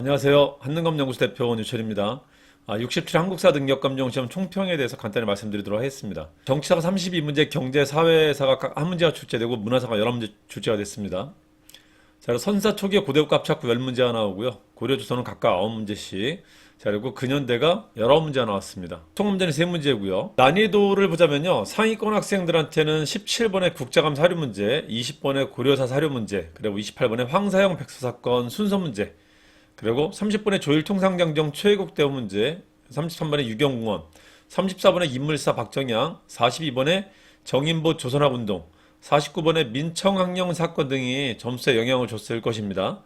안녕하세요. 한능검연구소 대표 윤철입니다. 67 한국사 능력검정시험 총평에 대해서 간단히 말씀드리도록 하겠습니다. 정치사가 32문제, 경제, 사회사가 각 한 문제가 출제되고 문화사가 11문제 출제가 됐습니다. 자, 그리고 선사 초기에 고대국가 합작구 10문제가 나오고요. 고려조선은 각각 9문제씩. 자, 그리고 근현대가 19문제가 나왔습니다. 총 문제는 3문제고요. 난이도를 보자면요. 상위권 학생들한테는 17번의 국자감 사료문제, 20번의 고려사 사료문제, 그리고 28번의 황사형 백서사건 순서문제, 그리고 30번의 조일통상장정 최애국대원 문제, 33번의 유경공원, 34번의 인물사 박정양, 42번의 정인보 조선학운동, 49번의 민청학령 사건 등이 점수에 영향을 줬을 것입니다.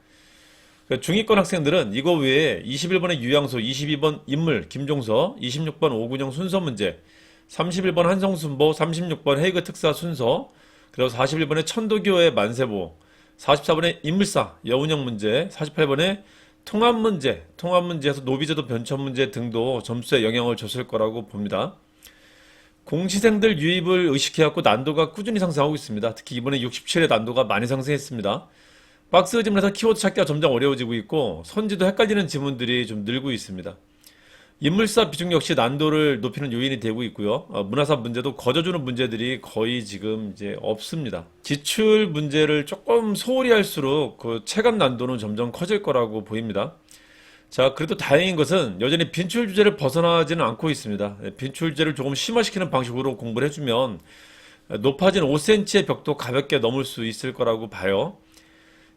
중위권 학생들은 이거 외에 21번의 유양소, 22번 인물 김종서, 26번 오군영 순서 문제, 31번 한성순보, 36번 헤이그 특사 순서, 그리고 41번의 천도교의 만세보, 44번의 인물사 여운형 문제, 48번의 통합문제에서 노비제도 변천 문제 등도 점수에 영향을 줬을 거라고 봅니다. 공시생들 유입을 의식해갖고 난도가 꾸준히 상승하고 있습니다. 특히 이번에 67의 난도가 많이 상승했습니다. 박스 지문에서 키워드 찾기가 점점 어려워지고 있고 선지도 헷갈리는 지문들이 좀 늘고 있습니다. 인물사 비중 역시 난도를 높이는 요인이 되고 있고요. 문화사 문제도 거저주는 문제들이 거의 지금 이제 없습니다. 기출 문제를 조금 소홀히 할수록 그 체감 난도는 점점 커질 거라고 보입니다. 자, 그래도 다행인 것은 여전히 빈출 주제를 벗어나지는 않고 있습니다. 빈출 주제를 조금 심화시키는 방식으로 공부를 해주면 높아진 5cm의 벽도 가볍게 넘을 수 있을 거라고 봐요.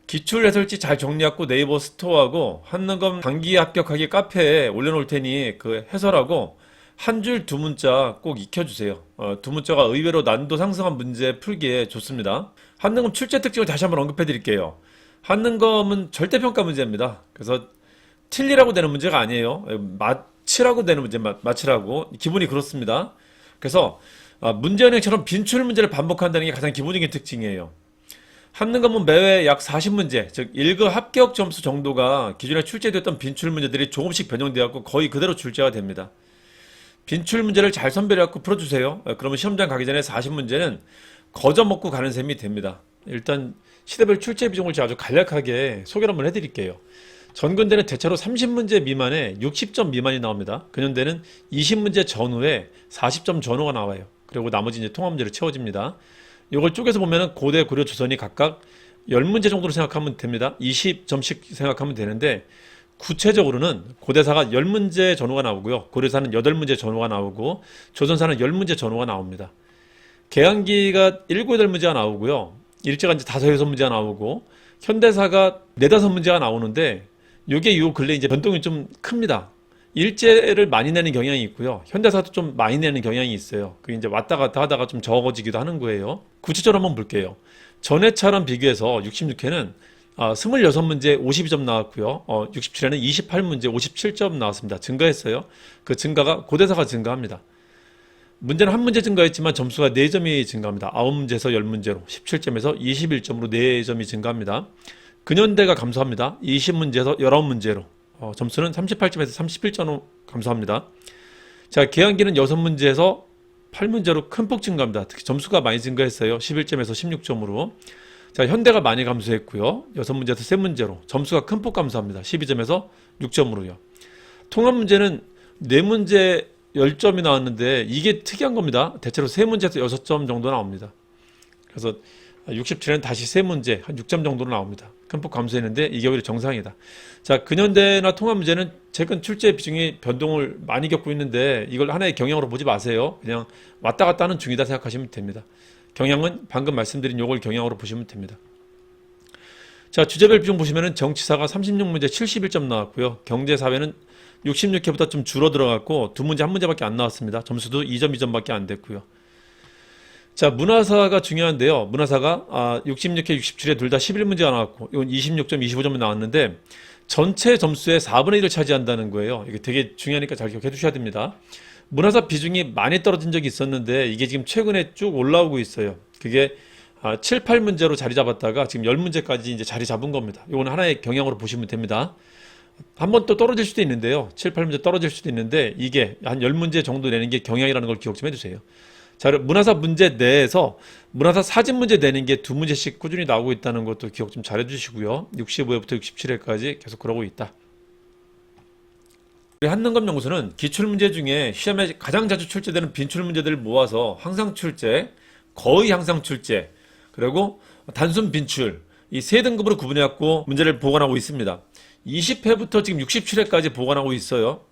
기출 해설지 잘 정리하고 네이버 스토어하고 한능검 단기 합격하기 카페에 올려놓을 테니 그 해설하고 한 줄 두 문자 꼭 익혀주세요. 두 문자가 의외로 난도 상승한 문제 풀기에 좋습니다. 한능검 출제 특징을 다시 한번 언급해 드릴게요. 한능검은 절대평가 문제입니다. 그래서 틀리라고 되는 문제가 아니에요. 맞히라고 되는 문제, 맞히라고. 기본이 그렇습니다. 그래서 문제은행처럼 빈출 문제를 반복한다는 게 가장 기본적인 특징이에요. 한능검은 매회 약 40문제, 즉 1급 합격 점수 정도가 기존에 출제되었던 빈출 문제들이 조금씩 변형되었고 거의 그대로 출제가 됩니다. 빈출 문제를 잘 선별해갖고 풀어주세요. 그러면 시험장 가기 전에 40문제는 거저 먹고 가는 셈이 됩니다. 일단 시대별 출제 비중을 제가 아주 간략하게 소개를 한번 해드릴게요. 전근대는 대체로 30문제 미만에 60점 미만이 나옵니다. 근현대는 20문제 전후에 40점 전후가 나와요. 그리고 나머지 이제 통합 문제로 채워집니다. 이걸 쪼개서 보면은 고대, 고려, 조선이 각각 10문제 정도로 생각하면 됩니다. 20점씩 생각하면 되는데 구체적으로는 고대사가 10문제 전후가 나오고요. 고려사는 8문제 전후가 나오고 조선사는 10문제 전후가 나옵니다. 계한기가 7, 8문제가 나오고요. 일제가 이제 5, 6문제가 나오고 현대사가 4, 5문제가 나오는데 이게 요 근래 이제 변동이 좀 큽니다. 일제를 많이 내는 경향이 있고요. 현대사도 좀 많이 내는 경향이 있어요. 그게 이제 왔다 갔다 하다가 좀 적어지기도 하는 거예요. 구체적으로 한번 볼게요. 전회차랑 비교해서 66회는 26문제 52점 나왔고요. 67회는 28문제 57점 나왔습니다. 증가했어요. 그 증가가 고대사가 증가합니다. 문제는 한 문제 증가했지만 점수가 4점이 증가합니다. 9문제에서 10문제로 17점에서 21점으로 4점이 증가합니다. 근현대가 감소합니다. 20문제에서 19문제로 점수는 38점에서 31점으로 감소합니다. 자, 계한기는 6문제에서 8문제로 큰 폭 증가합니다. 특히 점수가 많이 증가했어요. 11점에서 16점으로. 자, 현대가 많이 감소했고요. 6문제에서 3문제로 점수가 큰 폭 감소합니다. 12점에서 6점으로요. 통합 문제는 4문제 10점이 나왔는데 이게 특이한 겁니다. 대체로 3문제에서 6점 정도 나옵니다. 그래서 67에는 다시 3문제 한 6점 정도로 나옵니다. 큰 폭 감소했는데 이게 오히려 정상이다. 자, 근현대나 통합 문제는 최근 출제 비중이 변동을 많이 겪고 있는데 이걸 하나의 경향으로 보지 마세요. 그냥 왔다 갔다 하는 중이다 생각하시면 됩니다. 경향은 방금 말씀드린 요걸 경향으로 보시면 됩니다. 자, 주제별 비중 보시면은 정치사가 36문제 71점 나왔고요. 경제사회는 66회보다 좀 줄어 들어갔고 두 문제 한 문제밖에 안 나왔습니다. 점수도 2점 2점밖에 안 됐고요. 자, 문화사가 중요한데요. 문화사가 66회, 67회 둘 다 11문제가 나왔고 이건 26점, 25점이 나왔는데 전체 점수의 4분의 1을 차지한다는 거예요. 이게 되게 중요하니까 잘 기억해 두셔야 됩니다. 문화사 비중이 많이 떨어진 적이 있었는데 이게 지금 최근에 쭉 올라오고 있어요. 그게 7, 8문제로 자리 잡았다가 지금 10문제까지 이제 자리 잡은 겁니다. 이건 하나의 경향으로 보시면 됩니다. 한 번 또 떨어질 수도 있는데요. 7, 8문제 떨어질 수도 있는데 이게 한 10문제 정도 내는 게 경향이라는 걸 기억 좀 해주세요. 자, 문화사 문제 내에서 문화사 사진 문제 내는 게 2문제씩 꾸준히 나오고 있다는 것도 기억 좀 잘 해주시고요. 65회부터 67회까지 계속 그러고 있다. 우리 한능검연구소는 기출문제 중에 시험에 가장 자주 출제되는 빈출문제들을 모아서 항상 출제, 거의 항상 출제, 그리고 단순 빈출, 이 세 등급으로 구분해갖고 문제를 보관하고 있습니다. 20회부터 지금 67회까지 보관하고 있어요.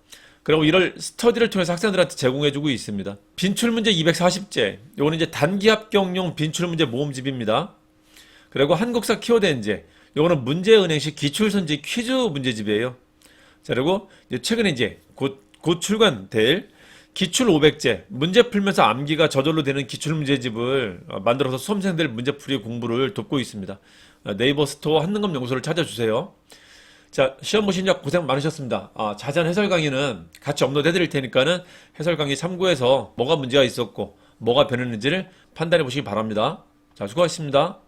그리고 이를 스터디를 통해서 학생들한테 제공해주고 있습니다. 빈출문제 240제, 요거는 이제 단기 합격용 빈출문제 모음집입니다. 그리고 한국사 키워드 엔제, 요거는 문제은행식 기출선지 퀴즈 문제집이에요. 자, 그리고 이제 최근에 이제 곧 출간될 기출 500제, 문제 풀면서 암기가 저절로 되는 기출 문제집을 만들어서 수험생들 문제풀이 공부를 돕고 있습니다. 네이버 스토어 한능검연구소를 찾아주세요. 자, 시험 보신 적 고생 많으셨습니다. 자세한 해설 강의는 같이 업로드 해드릴 테니까는 해설 강의 참고해서 뭐가 문제가 있었고 뭐가 변했는지를 판단해 보시기 바랍니다. 자, 수고하셨습니다.